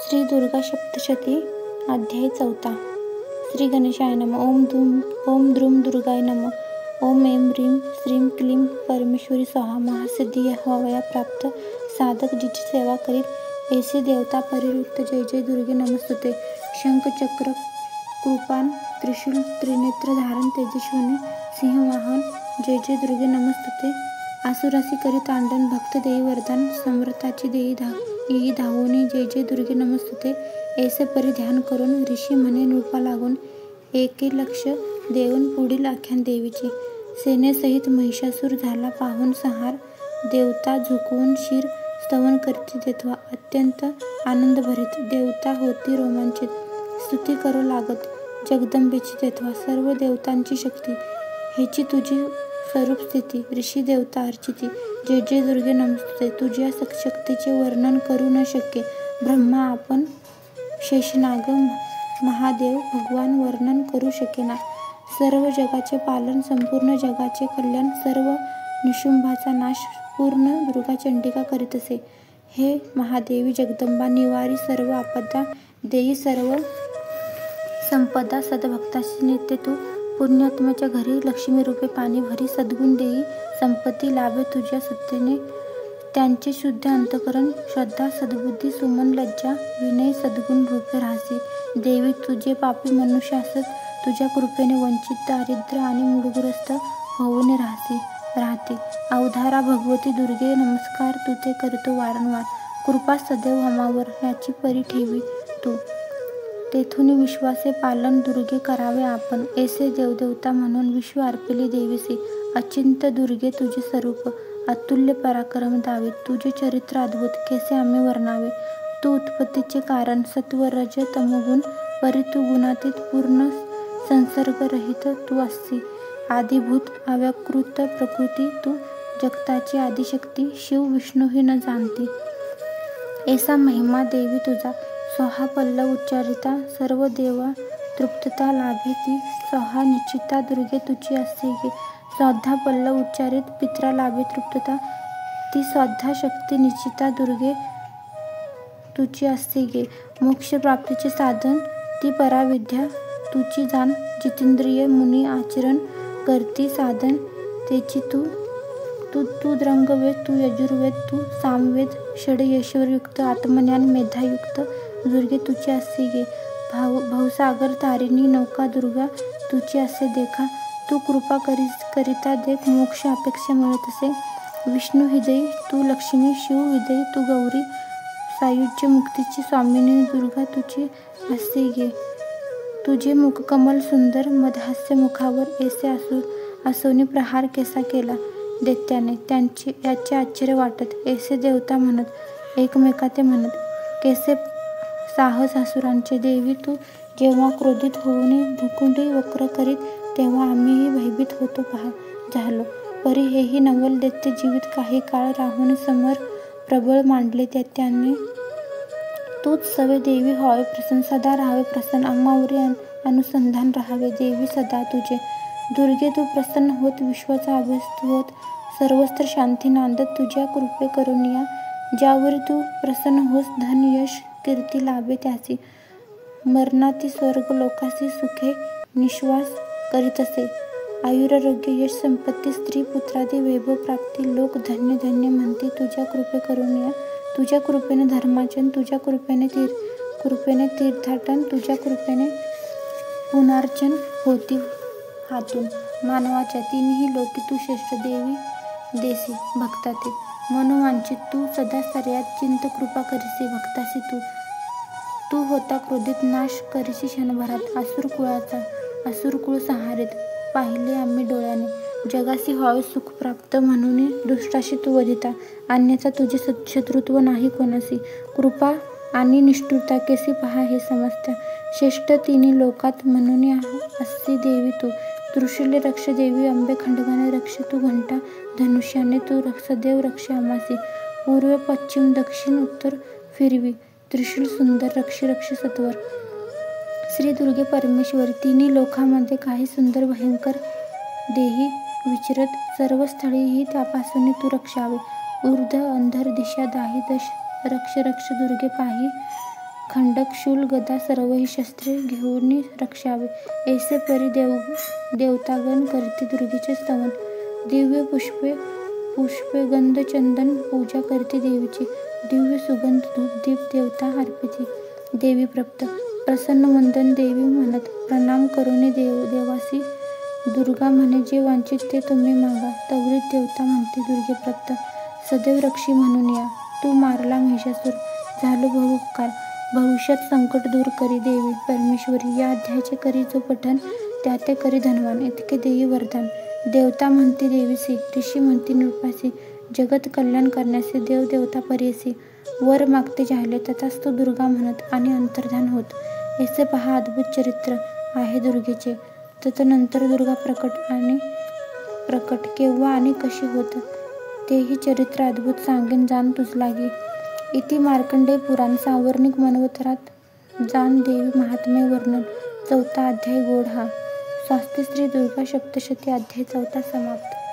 श्री दुर्गा सप्तशती अध्याय 4. श्री गणेशाय नमः. ओम द्रुम दुर्गाय नमः. ओम ऐं ह्रीं श्रीं क्लीं परमेश्वरी स्वाहा. महासिद्धी हवया प्राप्त साधक जिची सेवा करीत ऐसी देवता परिवृत्त. जय जय दुर्गे नमस्तुते. शंख चक्र कृपान त्रिशूल त्रिनेत्र धारण तेजस्विनी सिंहवाहन. जय जय दुर्गे नमस्तुते. आसुरासी करी तांडन भक्त देई वरदान समर्थाची देई येई धावोनी. जय जय दुर्गे नमस्तुते. ऐसे परी ध्यान करून ऋषी म्हणे नृपा लागून एके लक्ष देऊन पुढील आख्यान देवीचे. सेनेसहित महिषासूर झाला पाहून संहार. देवता झुकवून शिर स्तवन करती तेथवा अत्यंत आनंद भरीत. देवता होती रोमांचित स्तुती करू लागत जगदंबेची तेथवा. सर्व देवतांची शक्ती हेची तुझी स्वरूप स्थिती. ऋषी देवता अर्चिती. जय जय दुर्गे नमस्तुते. तुझ्या शक्तीचे वर्णन करू न शक्य. ब्रह्मा आपण शेषनाग महादेव भगवान वर्णन करू शकेना. सर्व जगाचे पालन संपूर्ण जगाचे कल्याण सर्व निशुंभाचा नाश पूर्ण दुर्गा चंडिका करीत असे. हे महादेवी जगदंबा निवारी सर्व आपदा देई सर्व संपदा. सद्भक्ताशी नित्य तू पुण्यात्म्याच्या घरी लक्ष्मी रूपे पाणी भरी. सद्गुण देई संपत्ती लाभे तुझ्या सत्तेने. त्यांचे शुद्ध अंतकरण श्रद्धा सद्बुद्धी सुमन लज्जा विनय सद्गुण रूपे राहसी. देवी तुझे पापी मनुष्य असत तुझ्या कृपेने वंचित दारिद्र्य आणि मूढग्रस्त होऊन राहते. अवधारा भगवती दुर्गे नमस्कार तुते करतो वारंवार. कृपा सदैव आम्हावर याची परी ठेवी तू. तेथून विश्वाचे पालन दुर्गे करावे आपण. ऐसे देवदेवता म्हणून विश्व अर्पिले देवीसी. अचिंत्य दुर्गे तुझे स्वरूप अतुल्य पराक्रम दावे. तुझे चरित्र अद्भुत कैसे आम्ही वर्णावे. तू उत्पत्तीचे कारण सत्व रज तमोगुण परी. तू गुणातीत पूर्ण संसर्गरहित तू अससी. आदिभूत अव्याकृत प्रकृती तू. जगताची आदिशक्ती शिव विष्णू ही न जाणती. ऐसा महिमा देवी तुझा. स्वाहा पल्लव उच्चारिता सर्व देवा तृप्तता लाभे ती. स्वाहा निश्चिता दुर्गे तुझी असते गे. स्वाधा पल्लव उच्चारित पित्रा लाभे तृप्तता ती. स्वाधा शक्ती निश्चिता दुर्गे तुझी असते गे. मोक्ष प्राप्तीचे साधन ती पराविद्या तुझी जाण. जितेंद्रिय मुनी आचरण करती साधन तेची तू. तू रंगवेद तू यजुर्वेद तू सामवेद षडयश्वरयुक्त आत्मज्ञान मेधायुक्त दुर्गे तुझी असे गे. भवसागर तारिणी नौका दुर्गा तुझी असे देखा. तू कृपा करिता देख मोक्ष अपेक्षा मिळत असे. विष्णू हृदयी तू लक्ष्मी शिव हृदयी तू गौरी. सायुज्य मुक्तीची स्वामिनी दुर्गा तुझी असे गे. तुझे मुखकमल सुंदर मदहास्य मुखावर. ऐसे असोनी प्रहार कैसा केला दैत्याने याचे आश्चर्य वाटत. ऐसे देवता म्हणत एकमेका ते म्हणत कैसे साहस असुरांचे. देवी तू जेव्हा क्रोधित होऊन भुकुंडी वक्र करीत तेव्हा आम्हीही भयभीत होतो झालो. परी हेही नवल दैत्य जीवित काही काळ राहून समर प्रबळ मांडले त्याने. तूच सवे देवी व्हावे प्रसन्न. सदा राहावे प्रसन्न आम्हावरी अनुसंधान राहावे. देवी सदा तुझे दुर्गे तू प्रसन्न होत. विश्वाचा अभ्यस्त होत सर्वस्त्र शांती नांदत तुझ्या कृपे करुणिया. ज्यावरी तू प्रसन्न होस धन यश कीर्ती लाभे त्यासी. मरणाती स्वर्ग लोकासी सुखे निश्वास करीत असे. आयुरारोग्य यश संपत्ती स्त्री पुत्रादी वैभव प्राप्ती. लोक धन्य धन्य म्हणते तुझ्या कृपे करुणिया. तुझ्या कृपेने धर्माचन तुझ्या कृपेने तीर्थाटन तुझ्या कृपेने पुनर्चन होती हातून. मानवाच्या तिन्ही लोकी तू श्रेष्ठ देवी देसी भक्ताते. मनोवांचित तू सदा सर्यात चिंत कृपा करीसी भक्तासी तू. तू होता क्रोधित नाश करीसी क्षणभरात. असुर कुळ संहारित पाहिले आम्ही डोळ्याने. जगासी व्हावे सुख प्राप्त म्हणून दुष्टाशी तू वधिता. अन्याचा तुझे शत्रुत्व नाही कोणासी. कृपा आणि निष्ठुरता कैसी पहा हे समजत्या. श्रेष्ठ तिन्ही लोकात म्हणून असती देवी तू. त्रिशूले रक्ष देवी अंबे खंडगाने रक्ष तू. घंटा धनुष्याने तू सदैव रक्ष आम्हासी. पूर्व पश्चिम दक्षिण उत्तर फिरवी त्रिशूल सुंदर रक्ष सत्वर. श्री दुर्गे परमेश्वरी तिन्ही लोकांमध्ये काही सुंदर भयंकर देही विचरत. सर्व स्थळीही त्यापासून तू रक्षावे. ऊर्ध्व अंधर दिशा दाही दश रक्ष दुर्गे पाही. खंडक शूल गदा सर्वही शस्त्रे घेऊन रक्षावे. ऐसे परी देवतागण करती दुर्गेचे स्तवन. दिव्य पुष्पे गंध चंदन पूजा करती देवीची. दिव्य सुगंध धूप दीप देवता अर्पिती. देवी प्रप्त प्रसन्न वंदन देवी म्हणत प्रणाम करुणी देवासी. दुर्गा म्हणे जे वांछित ते तुम्ही मागा. त्वरित देवता म्हणते दुर्गे प्रप्त सदैव रक्षी म्हणून या. तू मारला महिषासूर झालो बहुपकार. भविष्यात संकट दूर करी देवी परमेश्वरी. या अध्यायाचे करी जो पठण त्या ते करी धनवान. इतके देई वरदान. देवता म्हणती देवीसी. ऋषी म्हणती नृपासी. जगत कल्याण करण्यासी देव देवता परेसी. वर मागते जाहले तथास्तु दुर्गा म्हणत आणि अंतर्धान होत. ऐसे पहा अद्भुत चरित्र आहे दुर्गेचे. तदनंतर दुर्गा प्रकट केव्हा आणि कशी होत तेही चरित्र अद्भुत सांगेन जाण तुझ लागी. इति मार्कंडेय पुराण सावर्णिक मनवंतरात जाण देवी महात्म्य वर्णन. 4था अध्याय गोड हा. स्वास्ती श्री दुर्गा सप्तशती अध्याय 4 समाप्त.